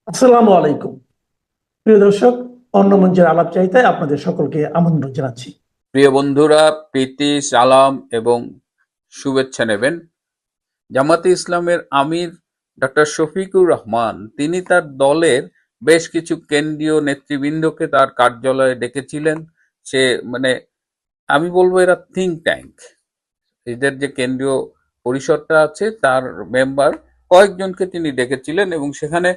আসসালামু আলাইকুম। প্রিয় দর্শক, অন্য মঞ্চের আলাপ চাইতায় আপনাদের সকলকে আমন্ত্রণ জানাচ্ছি। প্রিয় বন্ধুরা, প্রীতি, সালাম এবং শুভেচ্ছা নেবেন। জামাতে ইসলামের আমির ডক্টর শফিকুর রহমান তিনি তার দলের বেশ কিছু কেন্দ্রীয় নেতৃবৃন্দকে তার কার্যালয়ে ডেকেছিলেন। সে মানে আমি বলবো এরা থিঙ্ক ট্যাঙ্ক। এদের যে কেন্দ্রীয় পরিষদটা আছে তার মেম্বার কয়েকজনকে তিনি ডেকেছিলেন এবং সেখানে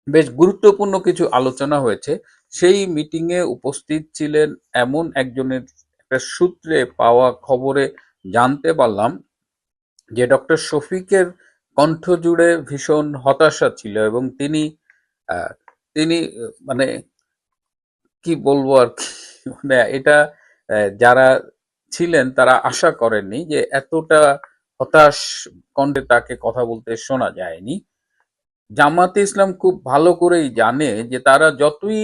বেশ গুরুত্বপূর্ণ কিছু আলোচনা হয়েছে। সেই মিটিংয়ে উপস্থিত ছিলেন এমন একজনের একটা সূত্রে পাওয়া খবরে জানতে পারলাম যে ডক্টর শফিকের কণ্ঠ জুড়ে ভীষণ হতাশা ছিল এবং তিনি আহ, তিনি মানে কি বলবো আর কি মানে এটা যারা ছিলেন তারা আশা করেননি যে এতটা হতাশ কণ্ঠে তাকে কথা বলতে শোনা যায়নি। জামাতে ইসলাম খুব ভালো করেই জানে যে তারা যতই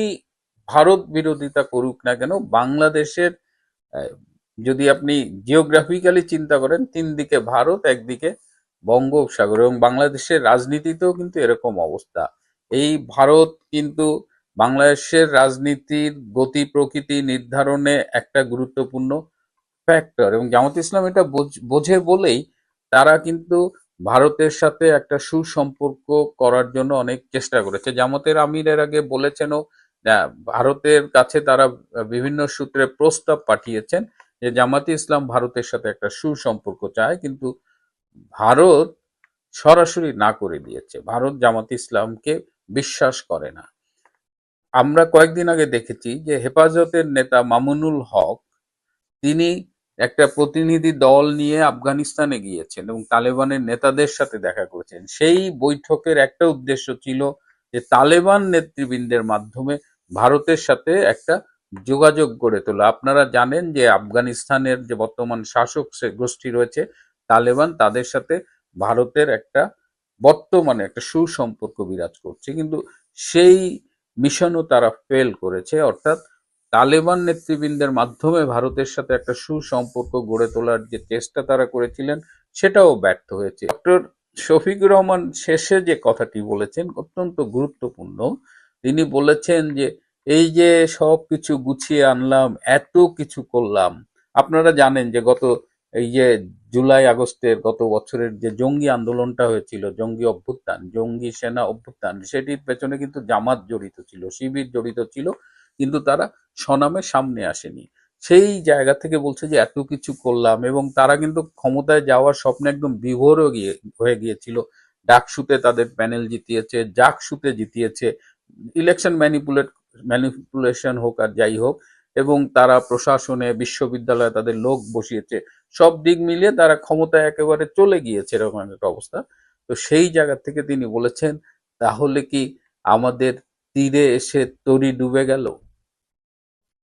ভারত বিরোধিতা করুক না কেন, বাংলাদেশের আহ, যদি আপনি জিওগ্রাফিক্যালি চিন্তা করেন, তিন দিকে ভারত, একদিকে বঙ্গোপসাগর, এবং বাংলাদেশের রাজনীতিতেও কিন্তু এরকম অবস্থা। এই ভারত কিন্তু বাংলাদেশের রাজনীতির গতি প্রকৃতি নির্ধারণে একটা গুরুত্বপূর্ণ ফ্যাক্টর, এবং জামাত ইসলাম এটা বোঝে বলেই তারা কিন্তু ভারতের সাথে একটা সুসম্পর্ক করার জন্য অনেক চেষ্টা করেছে। জামাতের আমির এর আগে বলেছেনও, ভারতের কাছে তারা বিভিন্ন সূত্রে প্রস্তাব পাঠিয়েছেন যে জামাতে ইসলাম ভারতের সাথে একটা সুসম্পর্ক চায়, কিন্তু ভারত সরাসরি না করে দিয়েছে। ভারত জামাতে ইসলামকে বিশ্বাস করে না। আমরা কয়েকদিন আগে দেখেছি যে হেফাজতের নেতা মামুনুল হক তিনি একটা প্রতিনিধি দল নিয়ে আফগানিস্তানে গিয়েছেন এবং তালেবানের নেতাদের সাথে দেখা করেছেন। সেই বৈঠকের একটা উদ্দেশ্য ছিল যে তালেবান নেতৃবৃন্দের মাধ্যমে ভারতের সাথে একটা যোগাযোগ গড়ে তোলা। আপনারা জানেন যে আফগানিস্তানের যে বর্তমান শাসক গোষ্ঠী রয়েছে তালেবান, তাদের সাথে ভারতের একটা বর্তমানে একটা সুসম্পর্ক বিরাজ করছে, কিন্তু সেই মিশনও তারা ফেল করেছে। অর্থাৎ তালেবান নেতৃবৃন্দের মাধ্যমে ভারতের সাথে একটা সুসম্পর্ক গড়ে তোলার যে চেষ্টা তারা করেছিলেন সেটাও ব্যর্থ হয়েছে। ডক্টর শফিকুর রহমান শেষে যে কথাটি বলেছেন অত্যন্ত গুরুত্বপূর্ণ। তিনি বলেছেন যে এই যে সব কিছু গুছিয়ে আনলাম, এত কিছু করলাম। আপনারা জানেন যে এই যে জুলাই আগস্টের গত বছরের যে জঙ্গি আন্দোলনটা হয়েছিল, জঙ্গি অভ্যুত্থান, জঙ্গি সেনা অভ্যুত্থান, সেটির পেছনে কিন্তু জামাত জড়িত ছিল, শিবির জড়িত ছিল, কিন্তু তারা স্বনামে সামনে আসেনি। সেই জায়গা থেকে বলছে যে এত কিছু করলাম, এবং তারা কিন্তু ক্ষমতায় যাওয়ার স্বপ্নে একদম বিভোর হয়ে গিয়েছিল। ডাকসুতে তাদের প্যানেল জিতিয়েছে, জাকসুতে জিতিয়েছে, ইলেকশন ম্যানিপুলেশন হোক আর যাই হোক, এবং তারা প্রশাসনে বিশ্ববিদ্যালয়ে তাদের লোক বসিয়েছে। সব দিক মিলিয়ে তারা ক্ষমতায় একেবারে চলে গিয়েছে, এরকম একটা অবস্থা। তো সেই জায়গা থেকে তিনি বলেছেন, তাহলে কি আমাদের তীরে এসে তরি ডুবে গেল?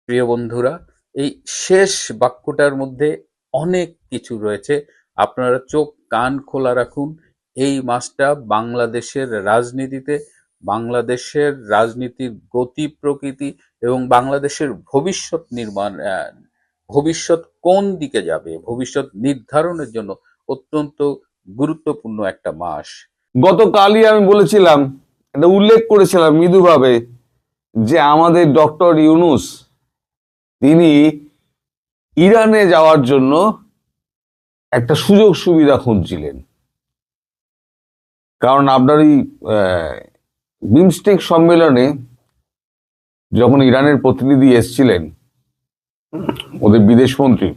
প্রিয় বন্ধুরা, এই শেষ বাক্যটার মধ্যে অনেক কিছু রয়েছে। আপনারা চোখ কান খোলা রাখুন। এই মাসটা বাংলাদেশের রাজনীতিতে, বাংলাদেশের রাজনীতির গতি প্রকৃতি এবং বাংলাদেশের ভবিষ্যৎ নির্মাণ, ভবিষ্যৎ কোন দিকে যাবে, ভবিষ্যৎ নির্ধারণের জন্য অত্যন্ত গুরুত্বপূর্ণ একটা মাস। গতকালই আমি বলেছিলাম, এটা উল্লেখ করেছিলাম মৃদুভাবে, যে আমাদের ডক্টর ইউনূস তিনি ইরানে যাওয়ার জন্য একটা সুযোগ সুবিধা খুঁজছিলেন। কারণ আপনার এই বিমস্টেক সম্মেলনে যখন ইরানের প্রতিনিধি এসছিলেন, ওদের বিদেশমন্ত্রী,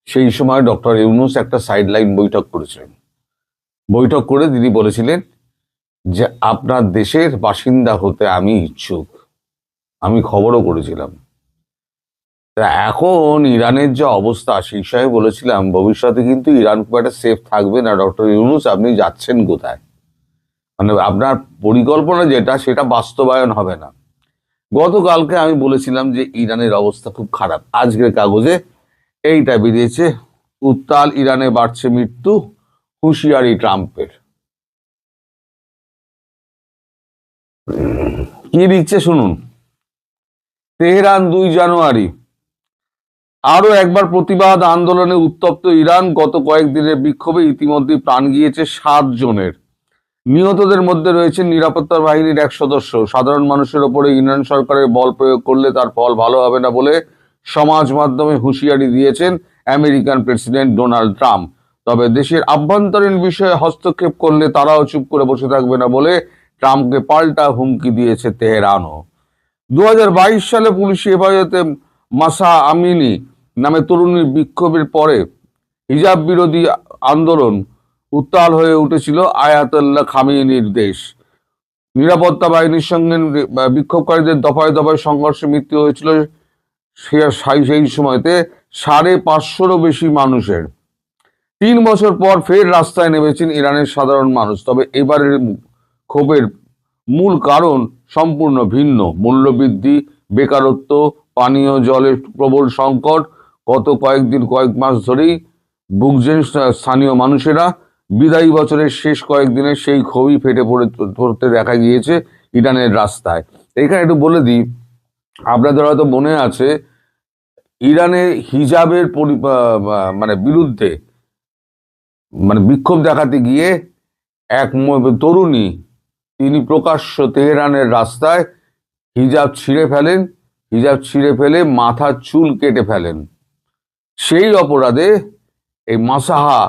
সেই সময় ডক্টর ইউনূস একটা সাইডলাইন বৈঠক করেছিলেন। বৈঠক করে তিনি বলেছিলেন যে আপনার দেশের বাসিন্দা হতে আমি ইচ্ছুক। আমি খবরও করেছিলাম। তা এখন ইরানের যে অবস্থা, সেই বিষয়ে বলেছিলাম ভবিষ্যতে কিন্তু ইরান খুব একটা সেফ থাকবে না। ডক্টর ইউনূস, আপনি যাচ্ছেন কোথায়? মানে আপনার পরিকল্পনা যেটা, সেটা বাস্তবায়ন হবে না। গতকালকে আমি বলেছিলাম যে ইরানের অবস্থা খুব খারাপ। আজকের কাগজে এইটা বেরিয়েছে, উত্তাল ইরানে বাড়ছে মৃত্যু, হুঁশিয়ারি ট্রাম্পের। কি লিখছে শুনুন। তেহরান, 2 জানুয়ারি। আরো একবার প্রতিবাদ আন্দোলনে উত্তপ্ত ইরান। গত কয়েকদিনের বিক্ষোভে ইতিমধ্যে প্রাণ গিয়েছে 7 জনের। নিহতদের মধ্যে রয়েছেন নিরাপত্তা বাহিনীর এক সদস্য। সাধারণ মানুষের ওপরে ইরান সরকারের বল প্রয়োগ করলে তার ফল ভালো হবে না বলে সমাজ মাধ্যমে হুঁশিয়ারি দিয়েছেন আমেরিকান প্রেসিডেন্ট ডোনাল্ড ট্রাম্প। তবে দেশের আভ্যন্তরীণ বিষয়ে হস্তক্ষেপ করলে তারাও চুপ করে বসে থাকবে না বলে ট্রাম্পকে পাল্টা হুমকি দিয়েছে তেহরানও। 2022 সালে পুলিশি হেফাজতে মাসা আমিনি নামে তরুণীর বিক্ষোভের পরে হিজাব বিরোধী আন্দোলন উত্তাল হয়ে উঠেছিল আয়াতুল্লাহ খামেনির দেশ। নিরাপত্তা বাহিনীর সঙ্গে বিক্ষোভকারীদের দফায় দফায় সংঘর্ষে মৃত্যু হয়েছিল সেই সময়তে 550-রও বেশি মানুষের। 3 বছর পর ফের রাস্তায় নেমেছেন ইরানের সাধারণ মানুষ। তবে এবারের ক্ষোভের মূল কারণ সম্পূর্ণ ভিন্ন। মূল্যবৃদ্ধি, বেকারত্ব, পানীয় জলের প্রবল সংকট। গত কয়েক মাস ধরেই ভুগছেন স্থানীয় মানুষেরা। বিদায়ী বছরের শেষ কয়েকদিনে সেই ক্ষোভই ফেটে পড়তে দেখা গিয়েছে ইরানের রাস্তায়। এখানে একটু বলে দিই, আপনাদের হয়তো মনে আছে, ইরানে হিজাবের বিরুদ্ধে বিক্ষোভ দেখাতে গিয়ে এক তরুণী, তিনি প্রকাশ্য তেহরানের রাস্তায় হিজাব ছিঁড়ে ফেলে মাথার চুল কেটে ফেলেন। সেই অপরাধে এই মাসাহা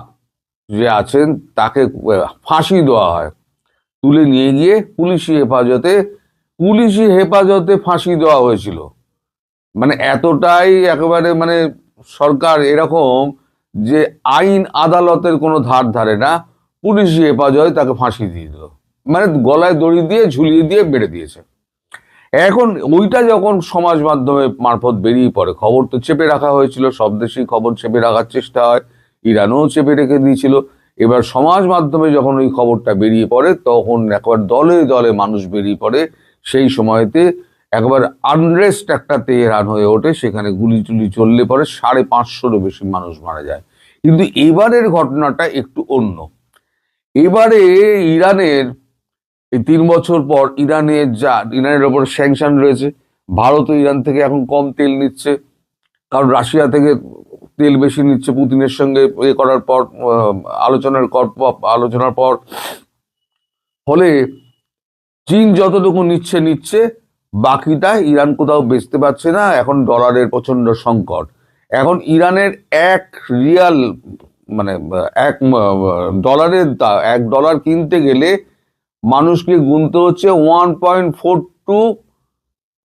যে আছেন তাকে ফাঁসি দেওয়া হয়। তুলে নিয়ে গিয়ে পুলিশি হেফাজতে ফাঁসি দেওয়া হয়েছিল। এতটাই একেবারে সরকার এরকম যে আইন আদালতের কোনো ধার ধারে না, পুলিশি হেফাজতে তাকে ফাঁসি দিয়ে দিল। গলায় দড়ি দিয়ে ঝুলিয়ে দিয়ে বেড়ে দিয়েছে। এখন ওইটা যখন সমাজ মাধ্যমে মারফত বেরিয়ে পড়ে, খবর তো চেপে রাখা হয়েছিল, সব দেশেই খবর চেপে রাখার চেষ্টা হয়, ইরানও চেপে রেখে দিয়েছিল। এবার সমাজ মাধ্যমে যখন ওই খবরটা বেরিয়ে পড়ে, তখন একবার দলে দলে মানুষ বেরিয়ে পড়ে। সেই সময়তে একবার আনরেস্ট একটা তেহরান হয়ে ওঠে, সেখানে গুলি টুলি চললে পরে 550-রও বেশি মানুষ মারা যায়। কিন্তু এবারের ঘটনাটা একটু অন্য। এবারে ইরানের এই 3 বছর পর ইরানের ওপর স্যাংশন রয়েছে। ভারতও ইরান থেকে এখন কম তেল নিচ্ছে, কারণ রাশিয়া থেকে তেল বেশি নিচ্ছে পুতিনের সঙ্গে করার পর, আলোচনার পর। ফলে চীন যতটুকু নিচ্ছে, বাকিটা ইরান কোথাও বেচতে পারছে না। এখন ডলারের প্রচন্ড সংকট। এখন ইরানের $1 কিনতে গেলে মানুষকে গুনতে হচ্ছে 1.42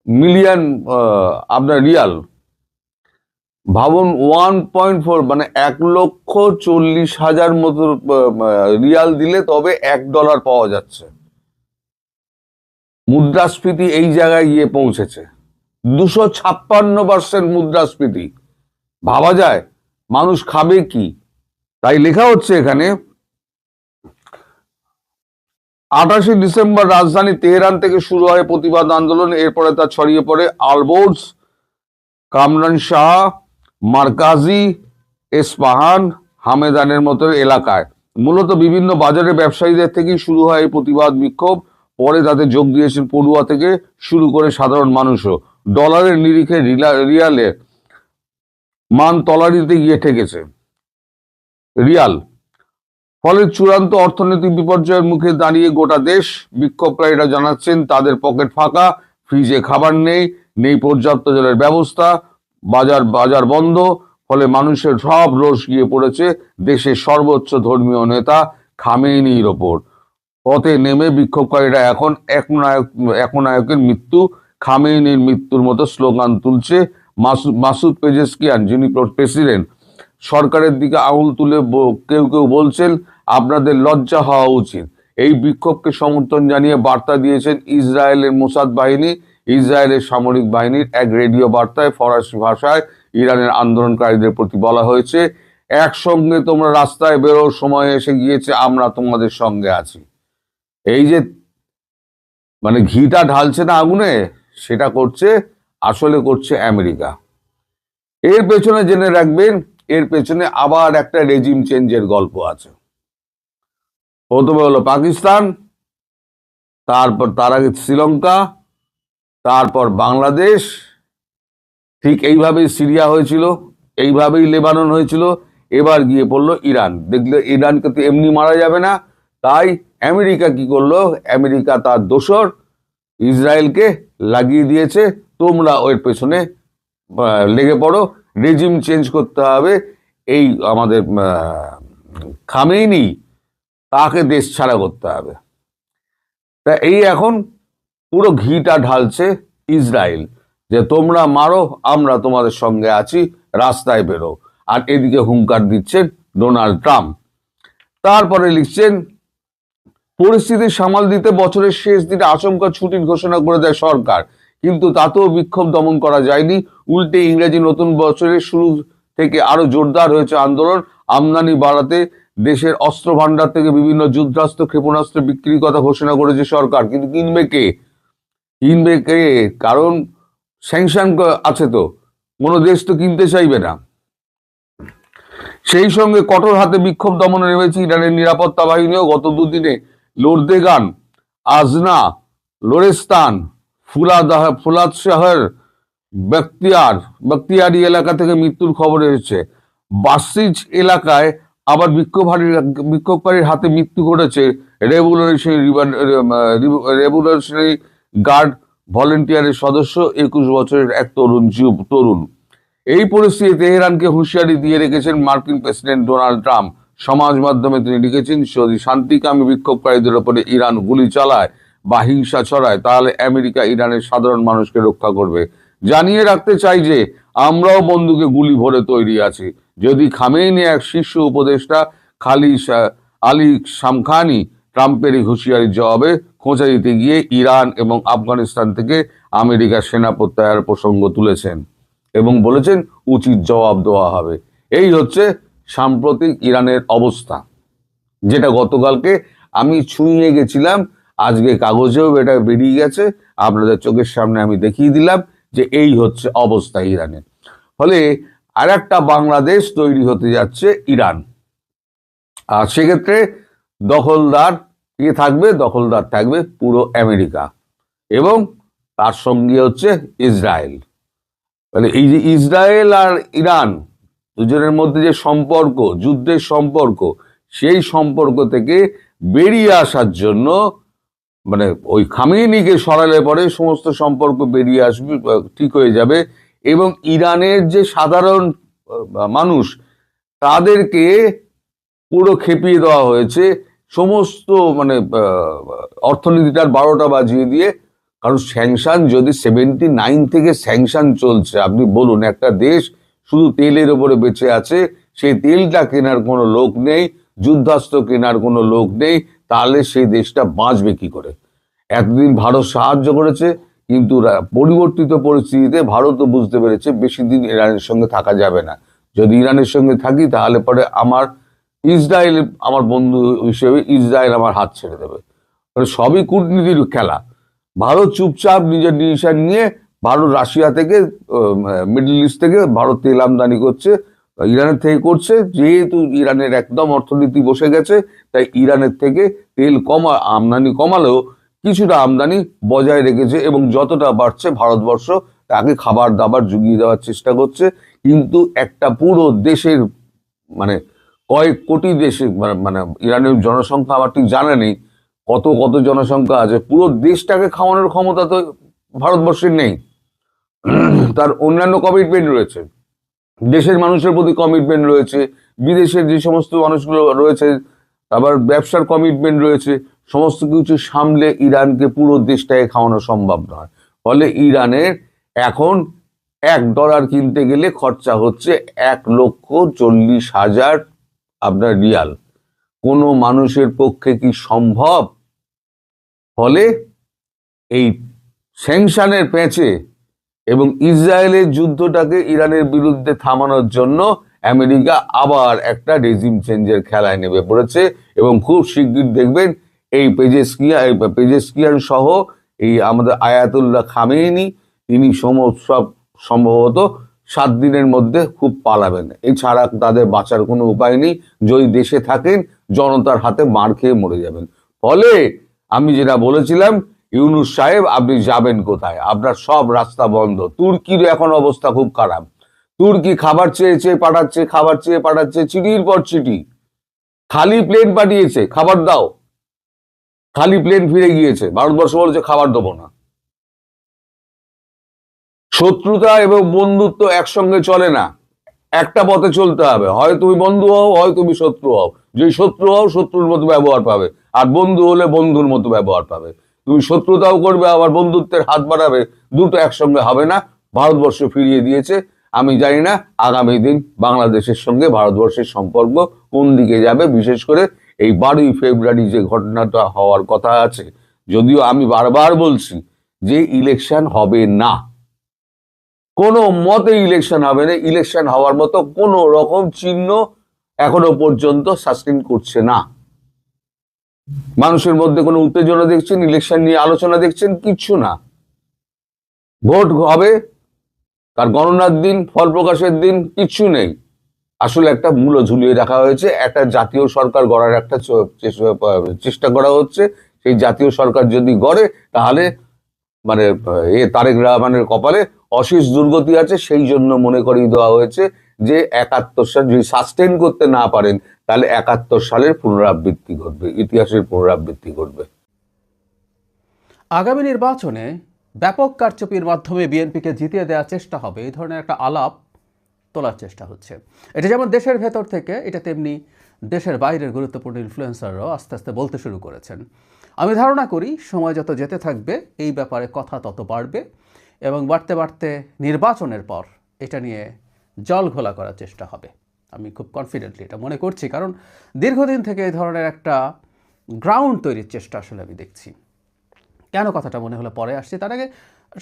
মিলিয়ন আপনার রিয়াল। ভাবুন, 1.4 1,40,000 মতো রিয়াল দিলে তবে $1 পাওয়া যাচ্ছে। মুদ্রাস্ফীতি এই জায়গায় গিয়ে পৌঁছেছে, 256% মুদ্রাস্ফীতি। ভাবা যায় মানুষ খাবে কি? তাই লেখা হচ্ছে এখানে, 28 ডিসেম্বর রাজধানী তেহরান থেকে শুরু হয় প্রতিবাদ আন্দোলন। এরপরে তা ছড়িয়ে পড়ে আলবোর্জ, কামরান শাহ, মারকাজি, এসপাহান, হামেদানের মতো এলাকায়। মূলত বিভিন্ন বাজারের ব্যবসায়ীদের থেকেই শুরু হয় এই প্রতিবাদ বিক্ষোভ। পরে তাতে যোগ দিয়েছেন পড়ুয়া থেকে শুরু করে সাধারণ মানুষও। ডলারের নিরিখে রিয়ালে মান তলানিতে গিয়ে ঠেকেছে রিয়াল। ফলে চূড়ান্ত অর্থনৈতিক বিপর্যয়ের মুখে দাঁড়িয়ে গোটা দেশ। বিক্ষোভকারীরা জানাচ্ছেন তাদের পকেট ফাঁকা, ফ্রিজে খাবার নেই পর্যাপ্ত জলের ব্যবস্থা, বাজার বন্ধ। ফলে মানুষের সব রোষ গিয়ে পড়েছে দেশের সর্বোচ্চ ধর্মীয় নেতা খামেনির ওপর। পথে নেমে বিক্ষোভকারীরা এখন একনায়কের মৃত্যু, খামেনির মৃত্যুর মতো স্লোগান তুলছে। মাসুদ পেজেশকিয়ান, যিনি প্রেসিডেন্ট, সরকারের দিকে আঙুল তুলে কেউ বলছেন আপনাদের লজ্জা হওয়া উচিত। এই বিক্ষোভকে সমর্থন জানিয়ে বার্তা দিয়েছেন ইসরায়েলের মোসাদ বাহিনী। ইসরায়েলের সামরিক বাহিনীর এক রেডিও বার্তায় ফরাসি ভাষায় ইরানের আন্দোলনকারীদের প্রতি বলা হয়েছে, একসঙ্গে তোমরা রাস্তায় বেরো, সময় এসে গিয়েছে, আমরা তোমাদের সঙ্গে আছি। এই যে ঘিটা ঢালছে না আগুনে, সেটা আসলে করছে আমেরিকা। এর পেছনে জেনে রাখবেন, এর পেছনে আবার একটা রেজিম চেঞ্জের গল্প আছে। প্রথমে হলো পাকিস্তান, তারপর তার আগে শ্রীলঙ্কা, তারপর বাংলাদেশ, ঠিক এইভাবেই সিরিয়া হয়েছিল, এইভাবেই লেবানন হয়েছিল, এবার গিয়ে পড়লো ইরান। দেখলে ইরানকে তো এমনি মারা যাবে না, তাই আমেরিকা কি করলো? আমেরিকা তার দোসর ইসরায়েলকে লাগিয়ে দিয়েছে, তোমরা ওর পেছনে লেগে পড়ো, রেজিম চেঞ্জ করতে হবে, এই আমাদের খামেনি তাকে দেশ ছাড়া করতে হবে। তা এই এখন পুরো ঘিটা ঢালছে ইসরায়েল, যে তোমরা মারো, আমরা তোমাদের সঙ্গে আছি, রাস্তায় বেরো। আর এদিকে হুঙ্কার দিচ্ছেন ডোনাল্ড ট্রাম্প। তারপরে লিখছেন, পরিস্থিতি সামাল দিতে বছরের শেষ দিনে আচমকা ছুটির ঘোষণা করে দেয় সরকার, কিন্তু তাতেও বিক্ষোভ দমন করা যায়নি। উল্টে ইংরেজি নতুন বছরের শুরু থেকে আরো জোরদার হয়েছে আন্দোলন। আমদানি বাড়াতে দেশের অস্ত্র ভান্ডার থেকে বিভিন্ন যুদ্ধাস্ত্র, ক্ষেপণাস্ত্র বিক্রির কথা ঘোষণা করেছে সরকার, কিন্তু কিনবে কে? কিনবে কে? কারণ স্যাংশন আছে, তো কোনো দেশ তো কিনতে চাইবে না। সেই সঙ্গে কঠোর হাতে বিক্ষোভ দমনে নেমেছে ইরানের নিরাপত্তা বাহিনীও। গত দুদিনে লোরদেগান, আজনা, লোরেস্তান, ফুলাদ শহর, বখতিয়ারি এলাকা থেকে মৃত্যুর খবর এসেছে। বাসিজ এলাকায় আবার বিক্ষোভকারীর হাতে মৃত্যু ঘটেছে রেভলিউশনারি গার্ড ভলেন্টিয়ারের সদস্য 21 বছরের এক তরুণ। এই পরিস্থিতি তেহরানকে হুঁশিয়ারি দিয়ে রেখেছেন মার্কিন প্রেসিডেন্ট ডোনাল্ড ট্রাম্প। সমাজ মাধ্যমে তিনি লিখেছেন, যদি শান্তিকামী বিক্ষোভকারীদের উপরে ইরান গুলি চালায় বা হিংসা ছড়ায়, তাহলে আমেরিকা ইরানের সাধারণ মানুষকে রক্ষা করবে। জানিয়ে রাখতে চাই যে আমরাও বন্দুকে গুলি ভরে তৈরি আছি। যদি খামেনি এক শীর্ষ উপদেষ্টা আলী শামখানি ট্রাম্পের এই হুঁশিয়ারির জবাবে খোঁচা দিতে গিয়ে ইরান এবং আফগানিস্তান থেকে আমেরিকার সেনা প্রত্যাহারের প্রসঙ্গ তুলেছেন এবং বলেছেন উচিত জবাব দেওয়া হবে। এই হচ্ছে সাম্প্রতিক ইরানের অবস্থা, যেটা গতকালকে আমি ছুঁয়ে গেছিলাম, আজকে কাগজেও এটা বেরিয়ে গেছে, আপনাদের চোখের সামনে আমি দেখিয়ে দিলাম যে এই হচ্ছে অবস্থা ইরানের। ফলে আর একটা বাংলাদেশ তৈরি হতে যাচ্ছে ইরান। আর সেক্ষেত্রে দখলদার কে থাকবে? দখলদার থাকবে পুরো আমেরিকা এবং তার সঙ্গে হচ্ছে ইসরায়েল। মানে এই যে ইসরায়েল আর ইরান দুজনের মধ্যে যে সম্পর্ক, যুদ্ধের সম্পর্ক, সেই সম্পর্ক থেকে বেরিয়ে আসার জন্য, মানে ওই খামেনিকে সরালে পরে সমস্ত সম্পর্ক বেরিয়ে আসবে, ঠিক হয়ে যাবে। এবং ইরানের যে সাধারণ মানুষ, তাদেরকে পুরো খেপিয়ে দেওয়া হয়েছে, সমস্ত মানে অর্থনীতিটার 12টা বাজিয়ে দিয়ে। কারণ স্যাংশন যদি 79 থেকে স্যাংশন চলছে, আপনি বলুন, একটা দেশ শুধু তেলের উপরে বেঁচে আছে, সেই তেলটা কেনার কোনো লোক নেই, যুদ্ধাস্ত্র কেনার কোনো লোক নেই, তাহলে সেই দেশটা বাঁচবে কি করে? এতদিন ভারত সাহায্য করেছে, কিন্তু পরিবর্তিত পরিস্থিতিতে ভারতও বুঝতে পেরেছে বেশি দিন ইরানের সঙ্গে থাকা যাবে না। যদি ইরানের সঙ্গে থাকি, তাহলে পরে ইসরায়েল আমার বন্ধু হিসেবে ইসরায়েল আমার হাত ছেড়ে দেবে। সবই কূটনীতির খেলা। ভারত চুপচাপ নিজের ডিসিশন নিয়ে, ভারত রাশিয়া থেকে, মিডল ইস্ট থেকে ভারত তেল আমদানি করছে, ইরানের থেকে করছে। যেহেতু ইরানের একদম অর্থনীতি বসে গেছে, তাই ইরানের থেকে তেল আমদানি কমালেও কিছুটা আমদানি বজায় রেখেছে এবং যতটা বাড়ছে ভারতবর্ষ তাকে খাবার দাবার জুগিয়ে দেওয়ার চেষ্টা করছে। কিন্তু একটা পুরো দেশের, মানে কয়েক কোটি দেশে, মানে ইরানের জনসংখ্যা আমার ঠিক জানা নেই কত জনসংখ্যা আছে, পুরো দেশটাকে খাওয়ানোর ক্ষমতা তো ভারতবর্ষের নেই। তার অন্যান্য কমিটমেন্ট রয়েছে, দেশের মানুষের প্রতি কমিটমেন্ট রয়েছে, বিদেশের যে সমস্ত মানুষগুলো রয়েছে, আবার ব্যবসার কমিটমেন্ট রয়েছে। সমস্ত কিছু সামলে ইরানকে পুরো দেশটাকে খাওয়ানো সম্ভব নয়। ফলে ইরানের এখন $1 কিনতে গেলে খরচা হচ্ছে 1,40,000 আপনার রিয়াল। কোনো মানুষের পক্ষে কি সম্ভব? ফলে এই স্যাংশনের পেঁচে এবং ইসরায়েলের যুদ্ধটাকে ইরানের বিরুদ্ধে থামানোর জন্য আমেরিকা আবার একটা রেজিম চেঞ্জের খেলায় নেমে পড়েছে। এবং খুব শিগগির দেখবেন এই পেজেশকিয়ান সহ এই আমাদের আয়াতুল্লাহ খামেনি, তিনি সব সম্ভবত 7 দিনের মধ্যে খুব পালাবেন। এছাড়া তাদের বাঁচার কোনো উপায় নেই। যদি দেশে থাকেন, জনতার হাতে মার খেয়ে মরে যাবেন। ফলে আমি যেটা বলেছিলাম, ইউনূস সাহেব আপনি যাবেন কোথায়? আপনার সব রাস্তা বন্ধ। তুর্কির এখন অবস্থা খুব খারাপ। তুর্কি খাবার চেয়ে পাঠাচ্ছে, চিঠির পর চিঠি, খালি প্লেন পাঠিয়েছে, খাবার দাও। খালি প্লেন ফিরে গিয়েছে, ভারতবর্ষ বলেছে খাবার দেবো না। শত্রুতা এবং বন্ধুত্ব একসঙ্গে চলে না, একটা পথে চলতে হবে, হয় তুমি বন্ধু হও, হয় তুমি শত্রু হও। যদি শত্রু হও, শত্রুর মতো ব্যবহার পাবে, আর বন্ধু হলে বন্ধুর মতো ব্যবহার পাবে। তুমি শত্রুতাও করবে আবার বন্ধুত্বের হাত বাড়াবে, দুটো একসঙ্গে হবে না। ভারতবর্ষ ফিরিয়ে দিয়েছে। আমি জানি না আগামী দিন বাংলাদেশের সঙ্গে ভারতবর্ষের সম্পর্ক কোন দিকে যাবে, বিশেষ করে এই 12ই ফেব্রুয়ারি যে ঘটনাটা হওয়ার কথা আছে। যদিও আমি বারবার বলছি যে ইলেকশন হবে না, কোনো মতে ইলেকশন হবে না। ইলেকশন হওয়ার মতো কোন রকম চিহ্ন এখনো পর্যন্ত সাস্টেন করছে না। মানুষের মধ্যে কোনো উত্তেজনা দেখছেন, ইলেকশন নিয়ে আলোচনা দেখছেন, কিচ্ছু না। ভোট হবে, তার গণনার দিন, ফল প্রকাশের দিন, কিচ্ছু নেই। আসলে একটা মূল্য ঝুলিয়ে রাখা হয়েছে, একটা জাতীয় সরকার গড়ার একটা চেষ্টা করা হচ্ছে। সেই জাতীয় সরকার যদি গড়ে, তাহলে মানে তারেক রহমানের কপালে অশেষ দুর্গতি আছে। সেই জন্য মনে করিয়ে দেওয়া হয়েছে যে 71 সাল যদি সাস্টেন করতে না পারেন, তাহলে 71 সালের পুনরাবৃত্তি ঘটবে, ইতিহাসের পুনরাবৃত্তি ঘটবে। আগামী নির্বাচনে ব্যাপক কারচুপির মাধ্যমে বিএনপিকে জিতিয়ে দেওয়ার চেষ্টা হবে, এই ধরনের একটা আলাপ তোলার চেষ্টা হচ্ছে। এটা যেমন দেশের ভেতর থেকে, এটা তেমনি দেশের বাইরের গুরুত্বপূর্ণ ইনফ্লুয়েন্সাররাও আস্তে আস্তে বলতে শুরু করেছেন। আমি ধারণা করি সময় যত যেতে থাকবে এই ব্যাপারে কথা তত বাড়বে, এবং বাড়তে বাড়তে নির্বাচনের পর এটা নিয়ে জল ঘোলা করার চেষ্টা হবে। আমি খুব কনফিডেন্টলি এটা মনে করছি, কারণ দীর্ঘদিন থেকে এই ধরনের একটা গ্রাউন্ড তৈরির চেষ্টা আসলে আমি দেখছি। কেন কথাটা মনে হলো পরে আসছে, তার আগে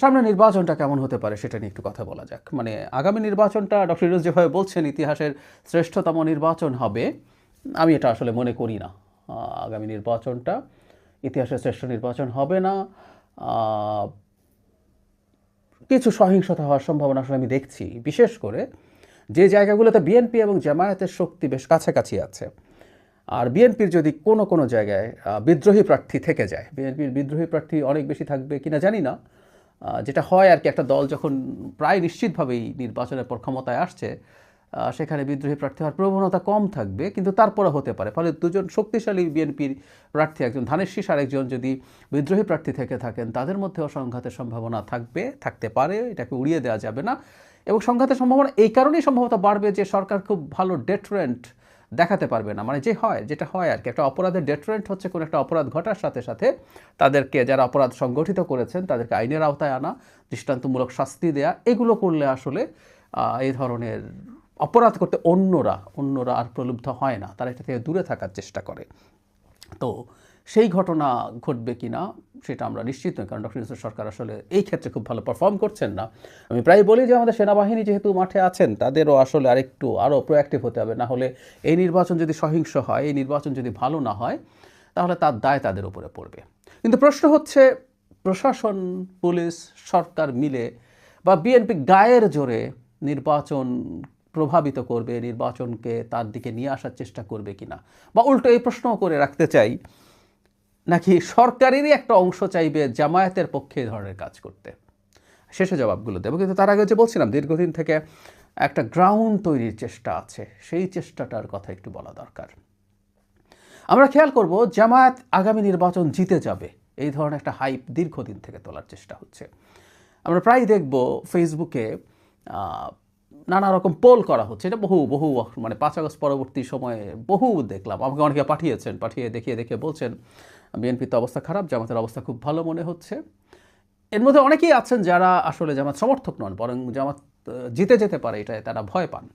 সামনে নির্বাচনটা কেমন হতে পারে সেটা নিয়ে একটু কথা বলা যাক। মানে আগামী নির্বাচনটা ডক্টর ইউনূস যেভাবে বলছেন ইতিহাসের শ্রেষ্ঠতম নির্বাচন হবে, আমি এটা আসলে মনে করি না। আগামী নির্বাচনটা ইতিহাসের শ্রেষ্ঠ নির্বাচন হবে না। কিছু সহিংসতা হওয়ার সম্ভাবনা আসলে আমি দেখছি, বিশেষ করে যে জায়গাগুলোতে বিএনপি এবং জামায়াতের শক্তি বেশ কাছাকাছি আছে। আর বিএনপির যদি কোনো কোনো জায়গায় বিদ্রোহী প্রার্থী থেকে যায়, বিএনপির বিদ্রোহী প্রার্থী অনেক বেশি থাকবে কিনা জানি না, যেটা হয় আর কি, একটা দল যখন প্রায় নিশ্চিতভাবেই নির্বাচনের পর ক্ষমতায় আসছে, সেখানে বিদ্রোহী প্রার্থী হওয়ার প্রবণতা কম থাকবে, কিন্তু তারপরে হতে পারে। ফলে দুজন শক্তিশালী বিএনপির প্রার্থী, একজন ধানের শীষ আর একজন যদি বিদ্রোহী প্রার্থী থেকে থাকেন, তাদের মধ্যেও সংঘাতের সম্ভাবনা থাকতে পারে, এটাকে উড়িয়ে দেওয়া যাবে না। এবং সংঘাতের সম্ভাবনা এই কারণেই সম্ভবত বাড়বে যে সরকার খুব ভালো ডেটারেন্ট দেখাতে পারবে না। মানে যেটা হয় আর কি, একটা অপরাধের ডেটারেন্ট হচ্ছে কোনো একটা অপরাধ ঘটার সাথে সাথে তাদেরকে, যারা অপরাধ সংগঠিত করেছেন তাদেরকে আইনের আওতায় আনা, দৃষ্টান্তমূলক শাস্তি দেয়া। এগুলো করলে আসলে এই ধরনের অপরাধ করতে অন্যরা আর প্রলুব্ধ হয় না, তারা এটা থেকে দূরে থাকার চেষ্টা করে। তো সেই ঘটনা ঘটবে কিনা সেটা আমরা নিশ্চিত নই, কারণ ডক্টর ইউনূস সরকার আসলে এই ক্ষেত্রে খুব ভালো পারফর্ম করছেন না। আমি প্রায় বলি যে আমাদের সেনাবাহিনী যেহেতু মাঠে আছেন, তাদেরও আসলে আরও প্রোঅ্যাক্টিভ হতে হবে। না হলে এই নির্বাচন যদি সহিংস হয়, এই নির্বাচন যদি ভালো না হয়, তাহলে তার দায় তাদের উপরে পড়বে। কিন্তু প্রশ্ন হচ্ছে, প্রশাসন, পুলিশ, সরকার মিলে বা বিএনপি গায়ের জোরে নির্বাচন প্রভাবিত করবে, নির্বাচনকে তার দিকে নিয়ে আসার চেষ্টা করবে কিনা, বা উল্টো এই প্রশ্নও করে রাখতে চাই, নাকি সরকারেরই একটা অংশ চাইবে জামায়াতের পক্ষে এই ধরনের কাজ করতে। শেষে জবাবগুলো দেবো, কিন্তু তার আগে যে বলছিলাম দীর্ঘদিন থেকে একটা গ্রাউন্ড তৈরির চেষ্টা আছে, সেই চেষ্টাটার কথা একটু বলা দরকার। আমরা খেয়াল করব জামায়াত আগামী নির্বাচন জিতে যাবে, এই ধরনের একটা হাইপ দীর্ঘদিন থেকে তোলার চেষ্টা হচ্ছে। আমরা প্রায় দেখব ফেসবুকে নানা রকম পোল করা হচ্ছে, এটা বহু মানে 5 আগস্ট পরবর্তী সময়ে বহু দেখলাম। আমাকে অনেকে পাঠিয়ে দেখিয়ে বলছেন বিএনপির তো অবস্থা খারাপ, জামাতের অবস্থা খুব ভালো মনে হচ্ছে। এর মধ্যে অনেকেই আছেন যারা আসলে জামাত সমর্থক নন, বরং জামাত জিতে যেতে পারে এটাই তারা ভয় পান।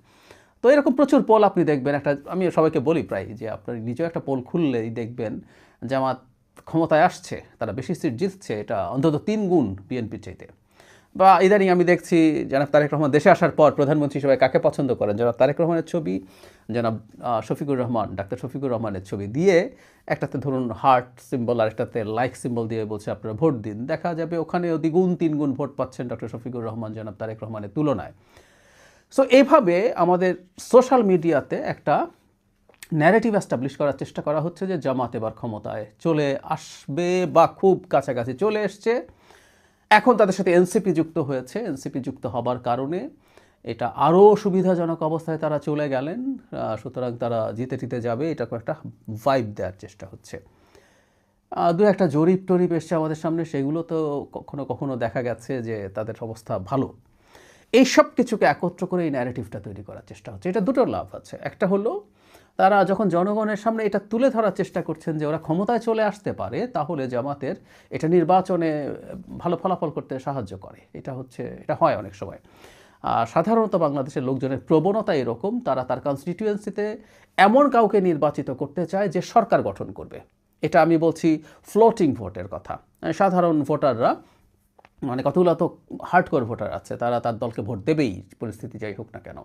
তো এরকম প্রচুর পোল আপনি দেখবেন। আমি সবাইকে বলি প্রায় যে আপনার নিজেও একটা পোল খুললেই দেখবেন জামাত ক্ষমতায় আসছে, তারা বেশি সিট জিতছে, এটা অন্তত 3 গুণ বিএনপির চাইতে। বা ইদানিং আমি দেখছি জনাব তারেক রহমান দেশে আসার পর প্রধানমন্ত্রী হিসেবে কাকে পছন্দ করেন, জনাব তারেক রহমানের ছবি, জনাব ডাক্তার শফিকুর রহমানের ছবি দিয়ে, একটাতে ধরুন হার্ট সিম্বল আর একটাতে লাইক সিম্বল দিয়ে বলছে আপনারা ভোট দিন। দেখা যাবে ওখানেও 2 গুণ 3 গুণ ভোট পাচ্ছেন ডক্টর শফিকুর রহমান জনাব তারেক রহমানের তুলনায়। সো এইভাবে আমাদের সোশ্যাল মিডিয়াতে একটা ন্যারেটিভ এস্টাবলিশ করার চেষ্টা করা হচ্ছে যে জামাত এবার ক্ষমতায় চলে আসবে বা খুব কাছাকাছি চলে এসছে। এখন তাদের সাথে এনসিপি যুক্ত হয়েছে, এনসিপি যুক্ত হবার কারণে এটা আরও সুবিধাজনক অবস্থায় তারা চলে গেলেন, সুতরাং তারা জিতে যাবে, এটা একটা ভাইব দেওয়ার চেষ্টা হচ্ছে। দু একটা জরিপ টরিপ এসছে আমাদের সামনে, সেগুলো তো কখনো কখনো দেখা গেছে যে তাদের অবস্থা ভালো। এই সব কিছুকে একত্র করে এই ন্যারেটিভটা তৈরি করার চেষ্টা হচ্ছে। এটা দুটো লাভ আছে। একটা হলো তারা যখন জনগণের সামনে এটা তুলে ধরার চেষ্টা করছেন যে ওরা ক্ষমতায় চলে আসতে পারে, তাহলে জামাতের এটা নির্বাচনে ভালো ফলাফল করতে সাহায্য করে। এটা হয় অনেক সময়। সাধারণত বাংলাদেশের লোকজনের প্রবণতা এরকম, তারা তার কনস্টিটিউয়েন্সিতে এমন কাউকে নির্বাচিত করতে চায় যে সরকার গঠন করবে। এটা আমি বলছি ফ্লোটিং ভোটের কথা। সাধারণ ভোটাররা, মানে কতগুলো তো হার্ডকোর ভোটার আছে, তারা তার দলকে ভোট দেবেই পরিস্থিতি যাই হোক না কেন।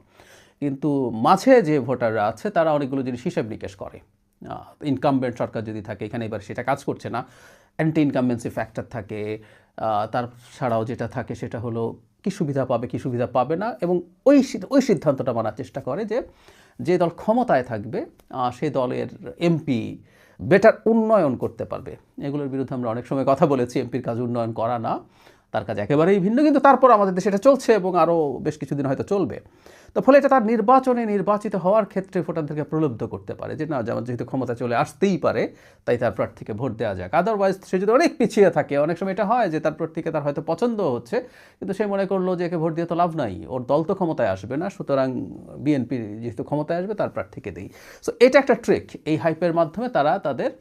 কিন্তু মাঝে যে ভোটাররা আছে তারা অনেকগুলো জিনিস হিসেব নিকেশ করে। ইনকামবেন্ট সরকার যদি থাকে, এখানে এবার সেটা কাজ করছে না, অ্যান্টি ইনকামবেন্সি ফ্যাক্টর থাকে। তার ছাড়াও যেটা থাকে সেটা হলো কী সুবিধা পাবে কী সুবিধা পাবে না, এবং ওই সিদ্ধান্তটা মানার চেষ্টা করে যে দল ক্ষমতায় থাকবে সেই দলের এমপি বেটার উন্নয়ন করতে পারবে। এগুলোর বিরুদ্ধে আমরা অনেক সময় কথা বলেছি। এমপির কাজ উন্নয়ন করা না, তার কাজ একেবারেই ভিন্ন, কিন্তু তারপর আমাদের দেশে এটা চলছে এবং আরও বেশ কিছুদিন হয়তো চলবে। তো ফলে এটা তার নির্বাচনে নির্বাচিত হওয়ার ক্ষেত্রে ভোটারদেরকে প্রলুব্ধ করতে পারে যে না, যেমন যেহেতু ক্ষমতা চলে আসতেই পারে, তাই তার প্রার্থীকে ভোট দেওয়া যাক। আদারওয়াইজ সে যদি অনেক পিছিয়ে থাকে, অনেক সময় এটা হয় যে তার প্রার্থীকে তার হয়তো পছন্দ হচ্ছে, কিন্তু সে মনে করলো যে একে ভোট দিয়ে তো লাভ নাই, ওর দল তো ক্ষমতায় আসবে না, সুতরাং বিএনপি যেহেতু ক্ষমতায় আসবে তার প্রার্থীকে দিই। সো এটা একটা ট্রিক। এই হাইপের মাধ্যমে তারা তাদের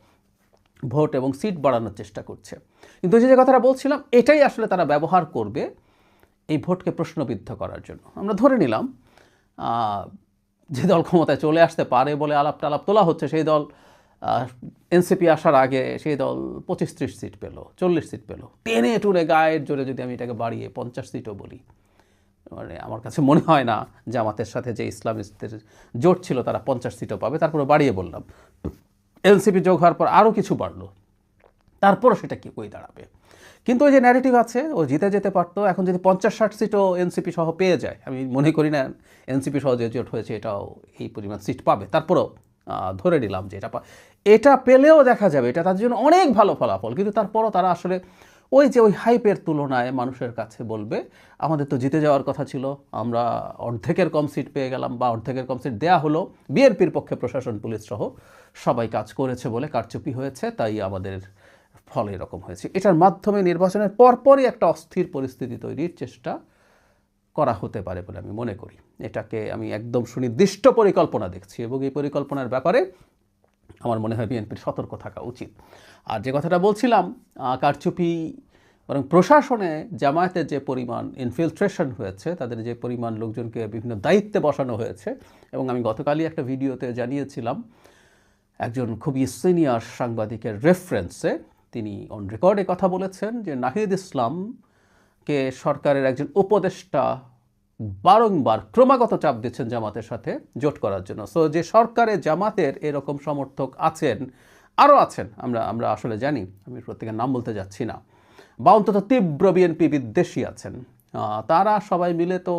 ভোট এবং সিট বাড়ানোর চেষ্টা করছে। কিন্তু যে কথাটা বলছিলাম, এটাই আসলে তারা ব্যবহার করবে এই ভোটকে প্রশ্নবিদ্ধ করার জন্য। আমরা ধরে নিলাম যে দল ক্ষমতায় চলে আসতে পারে বলে আলাপ টালাপ তোলা হচ্ছে, সেই দল এনসিপি আসার আগে সেই দল 25-30 সিট পেল, 40 সিট পেল, টেনে টুরে গায়ের জোরে যদি আমি এটাকে বাড়িয়ে 50 সিটও বলি, মানে আমার কাছে মনে হয় না জামাতের সাথে যে ইসলামিস্টদের জোট ছিল তারা 50 সিটও পাবে। তারপরে বাড়িয়ে বললাম, এনসিপি যোগ হওয়ার পর আরও কিছু বাড়লো, তারপরও সেটা কি কই দাঁড়াবে? কিন্তু ওই যে ন্যারেটিভ আছে, ও জিতে যেতে পারতো। এখন যদি 50-60 সিটও এনসিপি সহ পেয়ে যায়, আমি মনে করি না এনসিপি সহ যে জোট হয়েছে এটাও এই পরিমাণ সিট পাবে, তারপরেও ধরে নিলাম যে এটা পেলেও দেখা যাবে এটা তার জন্য অনেক ভালো ফলাফল। কিন্তু তারপরও তারা আসলে ওই হাইপের তুলনায় মানুষের কাছে বলবে আমাদের তো জিতে যাওয়ার কথা ছিল, আমরা অর্ধেকের কম সিট পেয়ে গেলাম, বা অর্ধেকের কম সিট দেয়া হলো, বিএনপির পক্ষে প্রশাসন পুলিশ সহ সবাই কাজ করেছে বলে কারচুপি হয়েছে, তাই আমাদের ফল এরকম হয়েছে। এটার মাধ্যমে নির্বাচনের পরপরই একটা অস্থির পরিস্থিতি তৈরির চেষ্টা করা হতে পারে বলে আমি মনে করি। এটাকে আমি একদম সুনির্দিষ্ট পরিকল্পনা দেখছি, এবং এই পরিকল্পনার ব্যাপারে আমার মনে হয় বিএনপির সতর্ক থাকা উচিত। আর যে কথাটা বলছিলাম, কারচুপি বরং প্রশাসনে জামায়াতের যে পরিমাণ ইনফিলট্রেশন হয়েছে, তাদের যে পরিমাণ লোকজনকে বিভিন্ন দায়িত্বে বসানো হয়েছে, এবং আমি গতকালই একটা ভিডিওতে জানিয়েছিলাম একজন খুবই সিনিয়র সাংবাদিকের রেফারেন্সে তিনি অন রেকর্ডে কথা বলেছেন যে নাহিদ ইসলামকে সরকারের একজন উপদেষ্টা বারংবার ক্রমাগত চাপ দিচ্ছেন জামাতের সাথে জোট করার জন্য। সো যে সরকারে জামাতের এরকম সমর্থক আছেন, আরও আছেন, আমরা আসলে জানি, আমি প্রত্যেকের নাম বলতে যাচ্ছি না, বা অন্তত তীব্র বিএনপি বিদ্বেষী আছেন, তারা সবাই মিলে তো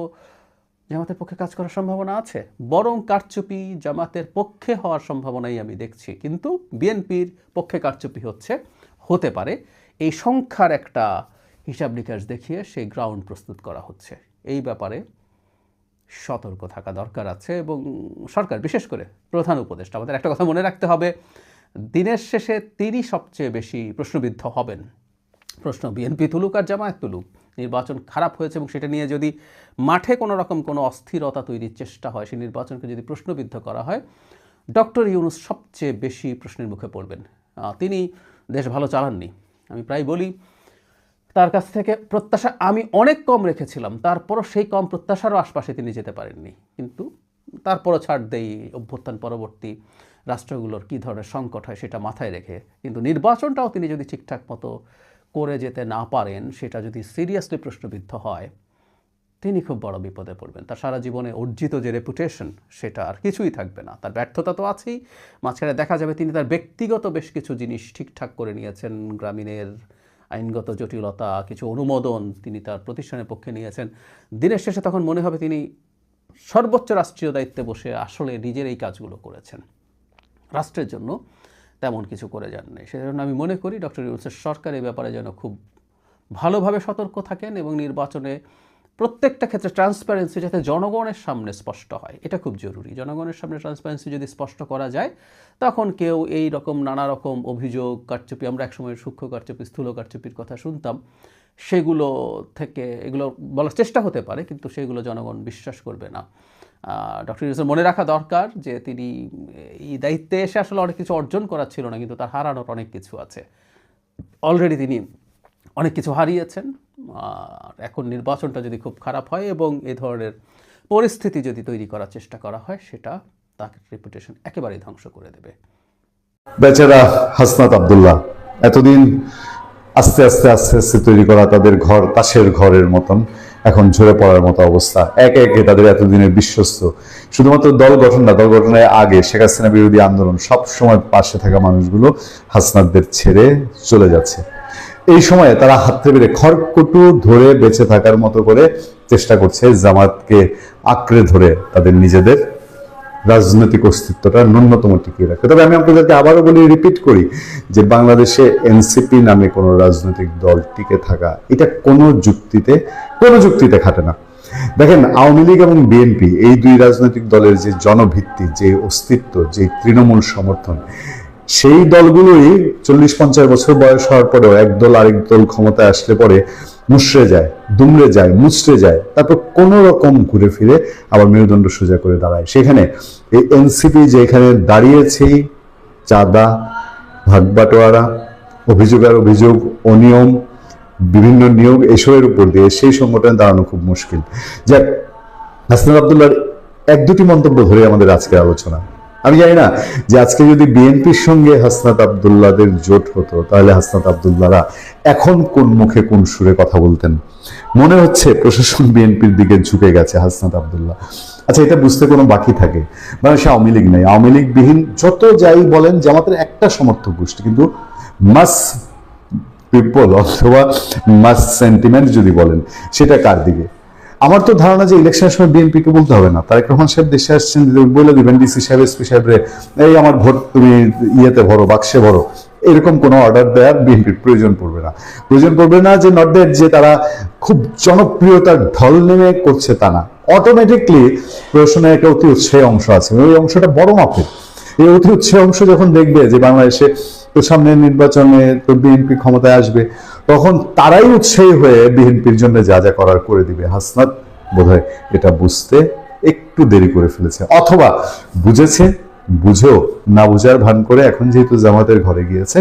জামাতের পক্ষে কাজ করার সম্ভাবনা আছে। বরং কারচুপি জামাতের পক্ষে হওয়ার সম্ভাবনাই আমি দেখছি, কিন্তু বিএনপির পক্ষে কারচুপি হতে পারে। এই সংখ্যার একটা হিসাব নিকাশ দেখিয়ে সেই গ্রাউন্ড প্রস্তুত করা হচ্ছে। এই ব্যাপারে সতর্ক থাকা দরকার আছে, এবং সরকার, বিশেষ করে প্রধান উপদেষ্টা, আমাদের একটা কথা মনে রাখতে হবে, দিনের শেষে তিনি সবচেয়ে বেশি প্রশ্নবিদ্ধ হবেন। প্রশ্ন বিএনপি তুলুক আর জামায়াত তুলুক, নির্বাচন খারাপ হয়েছে এবং সেটা নিয়ে যদি মাঠে কোনো রকম কোনো অস্থিরতা তৈরির চেষ্টা হয়, সেই নির্বাচনকে যদি প্রশ্নবিদ্ধ করা হয়, ডক্টর ইউনূস সবচেয়ে বেশি প্রশ্নের মুখে পড়বেন। তিনি দেশ ভালো চালাননি। আমি প্রায় বলি তার কাছ থেকে প্রত্যাশা আমি অনেক কম রেখেছিলাম, তারপরও সেই কম প্রত্যাশারও আশপাশে তিনি যেতে পারেননি। কিন্তু তারপরও ছাড় দেই, অভ্যুত্থান পরবর্তী রাষ্ট্রগুলোর কী ধরনের সংকট হয় সেটা মাথায় রেখে। কিন্তু নির্বাচনটাও তিনি যদি ঠিকঠাক মতো করে যেতে না পারেন, সেটা যদি সিরিয়াসলি প্রশ্নবিদ্ধ হয়, তিনি খুব বড় বিপদে পড়বেন। তার সারা জীবনে অর্জিত যে রেপুটেশন, সেটা আর কিছুই থাকবে না। তার ব্যর্থতা তো আছেই, মাঝখানে দেখা যাবে তিনি তার ব্যক্তিগত বেশ কিছু জিনিস ঠিকঠাক করে নিয়েছেন, গ্রামীণের আইনগত জটিলতা, কিছু অনুমোদন তিনি তার প্রতিষ্ঠানের পক্ষে নিয়েছেন। দিনের শেষে তখন মনে হবে তিনি সর্বোচ্চ রাষ্ট্রীয় দায়িত্বে বসে আসলে নিজের এই কাজগুলো করেছেন, রাষ্ট্রের জন্য তেমন কিছু করে যাননি। সেজন্য আমি মনে করি ডক্টর ইউনূসের সরকার এই ব্যাপারে যেন খুব ভালোভাবে সতর্ক থাকেন, এবং নির্বাচনে প্রত্যেকটা ক্ষেত্রে ট্রান্সপারেন্সি যাতে জনগণের সামনে স্পষ্ট হয়, এটা খুব জরুরি। জনগণের সামনে ট্রান্সপারেন্সি যদি স্পষ্ট করা যায়, তখন কেউ এই রকম নানা রকম অভিযোগ, কারচুপি, আমরা একসময় সূক্ষ্ম কারচুপি, স্থূল কারচুপির কথা শুনতাম, সেগুলো থেকে এগুলো বলার চেষ্টা হতে পারে, কিন্তু সেগুলো জনগণ বিশ্বাস করবে না। ডক্টর ইউনূসের মনে রাখা দরকার যে তিনি এই দায়িত্বে এসে আসলে অনেক কিছু অর্জন করার ছিল না, কিন্তু তার হারানোর অনেক কিছু আছে। অলরেডি তিনি অনেক কিছু হারিয়েছেন। আর এখন নির্বাচনটা যদি খুব খারাপ হয় এবং এই ধরনের পরিস্থিতি যদি তৈরি করার চেষ্টা করা হয়, সেটা তার রেপুটেশন একেবারেই ধ্বংস করে দেবে। বেচারা হাসনাত আব্দুল্লাহ এতদিন আস্তে আস্তে আস্তে আস্তে তৈরি করা তাদের ঘর তাসের ঘরের মতন এখন ঝরে পড়ার মতো অবস্থা। একে একে তাদের এতদিনের বিশ্বস্ত, শুধুমাত্র দল গঠন না, দল গঠনের আগে শেখ হাসিনা বিরোধী আন্দোলন সব সময় পাশে থাকা মানুষগুলো হাসনাতদের ছেড়ে চলে যাচ্ছে। এই সময়ে তারা হাতে বেড়ে খড়কুটো ধরে বেঁচে থাকার মতো করে চেষ্টা করছে জামাতকে আঁকড়ে ধরে তাদের নিজেদের রাজনৈতিক অস্তিত্বটা ন্যূনতম টিকিয়ে রাখতে। তবে আমি আপনাদেরকে আবারও বলি, রিপিট করি, যে বাংলাদেশে এনসিপি নামে কোনো রাজনৈতিক দল টিকে থাকা এটা কোনো যুক্তিতে খাটে না। দেখেন, আওয়ামী লীগ এবং বিএনপি এই দুই রাজনৈতিক দলের যে জনভিত্তি, যে অস্তিত্ব, যে তৃণমূল সমর্থন, সেই দলগুলোই 40-50 বছর বয়স হওয়ার পরেও একদল আরেক দল ক্ষমতায় আসলে পরে মুচড়ে যায়, দুমড়ে যায়, মুচড়ে যায়, তারপর কোন রকম ঘুরে ফিরে আবার মেরুদণ্ড সোজা করে দাঁড়ায়। সেখানে এই এনসিপি যেখানে দাঁড়িয়েছেই চাঁদা, ভাগবাটোয়ারা, অভিযোগ, অনিয়ম, বিভিন্ন নিয়োগ, এসবের উপর দিয়ে সেই সংগঠনে দাঁড়ানো খুব মুশকিল। যাক, হাসনাত আব্দুল্লাহর 1-2টি মন্তব্য ধরে আমাদের আজকের আলোচনা। আমি জানি না যে আজকে যদি বিএনপির সঙ্গে হাসনাত আব্দুল্লাহদের জোট হতো, তাহলে হাসনাত আব্দুল্লাহরা এখন কোন মুখে কোন সুরে কথা বলতেন। মনে হচ্ছে প্রশাসন বিএনপির দিকে ঝুঁকে গেছে হাসনাত আব্দুল্লাহ। আচ্ছা, এটা বুঝতে কোনো বাকি থাকে? বাংলাদেশে আওয়ামী লীগ নেই, আওয়ামী লীগ বিহীন যত যাই বলেন জামাতের একটা সমর্থক গোষ্ঠী, কিন্তু মাস পিপল অথবা মাস সেন্টিমেন্ট যদি বলেন, সেটা কার দিকে? আমার তো ধারণা যে ইলেকশনের সময় বিএনপিকে বলতে হবে না, তারেক রহমান সাহেব দেশে আসছেন, বলে দিবেন ডিসি সাহেব, এসপি সাহেবরে, এই আমার ভোট তুমি ইয়েতে ভরো, বাক্সে ভরো, এরকম কোনো অর্ডার দেওয়ার বিএনপির প্রয়োজন পড়বে না। যে নট দ্যাট যে তারা খুব জনপ্রিয়তার ঢল নেমে করছে তা না, অটোমেটিকলি প্রশাসনের একটা অতি উৎসাহী অংশ আছে, ওই অংশটা বড় মাপের। এই অতি উৎসাহী অংশ যখন দেখবে যে বাংলাদেশে তো সামনের নির্বাচনে তো বিএনপি ক্ষমতায় আসবে, তখন তারাই উৎসাহী হয়ে বিএনপির জন্য যা যা করার করে দিবে। হাসনাত বোধহয় এটা বুঝতে একটু দেরি করে ফেলেছে, অথবা বুঝেছে, বুঝেও না বুঝার ভান করে এখন যেহেতু জামাতের ঘরে গিয়েছে,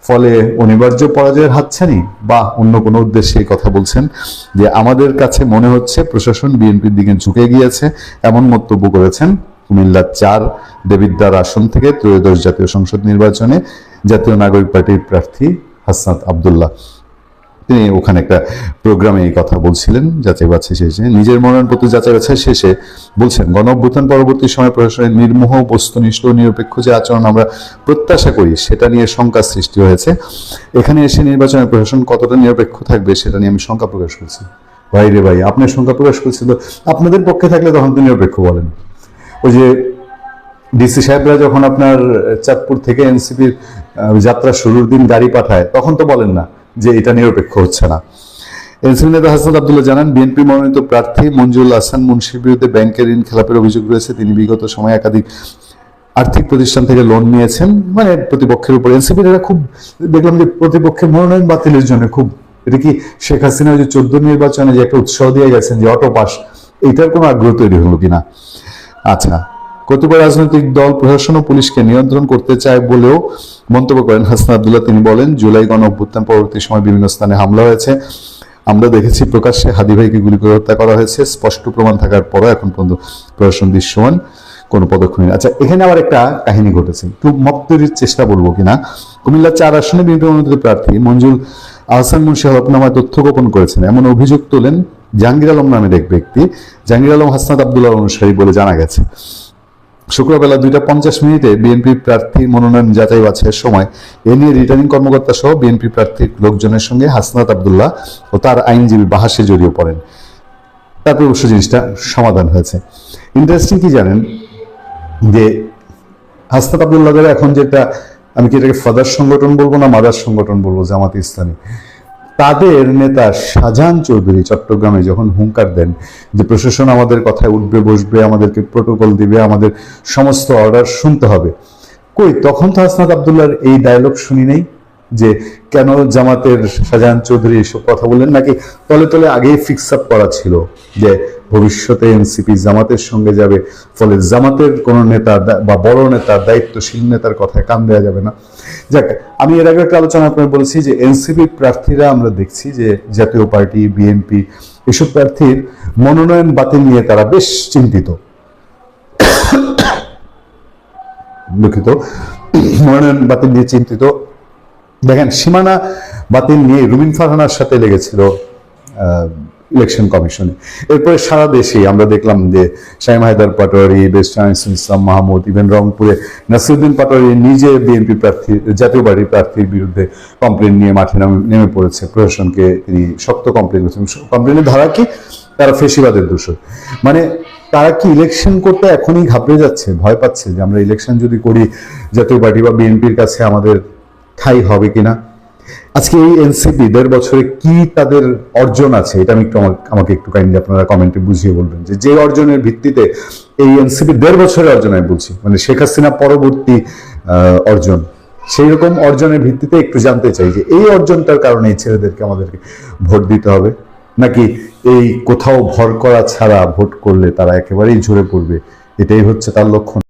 ফলে অনিবার্য পরাজয়ের হাতছানি বা অন্য কোনো উদ্দেশ্যে এই কথা বলছেন যে আমাদের কাছে মনে হচ্ছে প্রশাসন বিএনপির দিকে ঝুঁকে গিয়েছে, এমন মন্তব্য করেছেন কুমিল্লা 4 দেবিদ্বার আসন থেকে ত্রয়োদশ জাতীয় সংসদ নির্বাচনে জাতীয় নাগরিক পার্টির প্রার্থী হাসনাত আব্দুল্লাহ। তিনি ওখানে একটা প্রোগ্রামে এই কথা বলছিলেন যাচাই বাছাই শেষে, নিজের মনোনয়নপত্র যাচাই বাছাই শেষে বলছেন, গণ অভ্যুত্থান পরবর্তী সময় প্রশাসনের নির্মোহ, বস্তুনিষ্ঠ, নিরপেক্ষ যে আচরণ আমরা প্রত্যাশা করি সেটা নিয়ে শঙ্কা সৃষ্টি হয়েছে। এখানে এসে নির্বাচনের প্রশাসন কতটা নিরপেক্ষ থাকবে সেটা নিয়ে আমি শঙ্কা প্রকাশ করছি। ভাই রে ভাই, আপনার শঙ্কা প্রকাশ করছিল, আপনাদের পক্ষে থাকলে তখন তো নিরপেক্ষ বলেন। ওই যে ডিসি সাহেবরা যখন আপনার চাঁদপুর থেকে এনসিপির যাত্রা শুরুর দিন গাড়ি পাঠায়, তখন তো বলেন না যে এটা নিরপেক্ষ হচ্ছে না। এনসিপি নেতা হাসনাত আব্দুল্লাহ জানান, বিএনপি মনোনীত প্রার্থী মঞ্জুরুল আহসান মুন্সির বিরুদ্ধে ব্যাংকের ঋণ খেলাপের অভিযোগ রয়েছে। তিনি বিগত সময়ে একাধিক আর্থিক প্রতিষ্ঠান থেকে লোন নিয়েছেন, মানে প্রতিপক্ষের উপর। এনসিপির এরা খুব দেখলাম যে প্রতিপক্ষের মনোনয়ন বাতিলের জন্য খুব, এটা কি শেখ হাসিনা যে 14 নির্বাচনে যে একটা উৎসাহ দিয়ে গেছেন যে অটো পাস, এইটার কোনো আগ্রহ তৈরি হলো কিনা? আচ্ছা, কতিপয় রাজনৈতিক দল প্রশাসন ও পুলিশকে নিয়ন্ত্রণ করতে চায় বলেও মন্তব্য করেন হাসনাত আব্দুল্লাহ। তিনি বলেন, জুলাই গণ অভ্যুত্থান পরবর্তী সময় বিভিন্ন স্থানে হামলা হয়েছে, আমরা দেখেছি প্রকাশ্যে হাদি ভাইকে গুলি করে হত্যা করা হয়েছে। স্পষ্ট প্রমাণ থাকার পরও এখন পর্যন্ত প্রশাসন দৃশ্যমান কোনো পদক্ষেপ নেই। আচ্ছা, এখানে আবার একটা কাহিনী ঘটেছে, একটু মত তৈরির চেষ্টা বলবো কিনা। কুমিল্লা 4 আসনে বিএনপি মনোনীত প্রার্থী মঞ্জুর আহসান মুন্সি হলফনামায় তথ্য গোপন করেছেন এমন অভিযোগ তোলেন জাহাঙ্গীর আলম নামের এক ব্যক্তি। জাহাঙ্গীর আলম হাসনাত আব্দুল্লাহর অনুসারী বলে জানা গেছে। শুক্রবার বেলা 2:50 বিএনপি প্রার্থী মনোনয়ন যাচাই বাছাইয়ের সময় এ নিয়ে রিটার্নিং কর্মকর্তা সহ বিএনপি প্রার্থীর লোকজনের সঙ্গে হাসনাত আব্দুল্লাহ ও তার আইনজীবী বাহাসে জড়িয়ে পড়েন। তারপর অবশ্য জিনিসটা সমাধান হয়েছে। ইন্টারেস্টিং কি জানেন, যে হাসনাত আব্দুল্লাহদের এখন যেটা, আমি কি এটাকে ফাদার সংগঠন বলবো না মাদার সংগঠন বলবো, জামাত ইসলামী, তাদের নেতা শাহজাহান চৌধুরী চট্টগ্রামে যখন হুঙ্কার দেন যে প্রশাসন আমাদের কথায় উঠবে বসবে, আমাদেরকে প্রোটোকল দিবে, আমাদের সমস্ত অর্ডার শুনতে হবে, কই তখন তো হাসনাত আব্দুল্লাহর এই ডায়লগ শুনি নাই যে কেন জামাতের শাহজাহান চৌধুরী এসব কথা বললেন, নাকি তলে তলে আগেই ফিক্স আপ করা ছিল যে ভবিষ্যতে এনসিপি জামাতের সঙ্গে যাবে, ফলে জামাতের কোনো নেতা বা বড় নেতা, দায়িত্বশীল নেতার কথায় কান দেওয়া যাবে না। যাক, আমি এর আগে একটা আলোচনা আপনাকে বলেছি যে এনসিপি প্রার্থীরা আমরা দেখছি যে জাতীয় পার্টি, বিএনপি এসব প্রার্থীর মনোনয়ন বাতিল নিয়ে তারা বেশ চিন্তিত, দুঃখিত, মনোনয়ন বাতিল নিয়ে চিন্তিত। দেখেন, সীমানা বাতিল নিয়ে রুমিন ফারহানার সাথে লেগেছিল ইলেকশন কমিশনে। এরপরে সারা দেশেই আমরা দেখলাম যে শামীম হায়দার পাটোয়ারি, বেস্টার্ন ইসলাম মাহমুদ, ইভেন রংপুরে নাসিরউদ্দিন পাটোয়ারি নিজে বিএনপি প্রার্থী, জাতীয় পার্টির প্রার্থীর বিরুদ্ধে কমপ্লেন নিয়ে মাঠে নেমে পড়েছে, প্রশাসনকে তিনি শক্ত কমপ্লেন করেছেন। কমপ্লেনের ধারা কি? তারা ফেসিবাদের দোষর। মানে তারা কি ইলেকশন করতে এখনই ঘাবড়ে যাচ্ছে, ভয় পাচ্ছে যে আমরা ইলেকশন যদি করি জাতীয় পার্টি বা বিএনপির কাছে আমাদের ঠাঁই হবে কিনা। আজকে এই এনসিপি 1.5 বছরে কি তাদের অর্জন আছে, এটা আমি একটু আমাকে একটু কাইন্ডলি আপনারা কমেন্টে বুঝিয়ে বলবেন যে অর্জনের ভিত্তিতে এই এনসিপি 1.5 বছরের অর্জন আমি বলছি, মানে শেখ হাসিনা পরবর্তী অর্জন, সেই রকম অর্জনের ভিত্তিতে একটু জানতে চাই যে এই অর্জনটার কারণে এই ছেলেদেরকে আমাদেরকে ভোট দিতে হবে, নাকি এই কোথাও ভর করা ছাড়া ভোট করলে তারা একেবারেই ঝরে পড়বে, এটাই হচ্ছে তার লক্ষণ।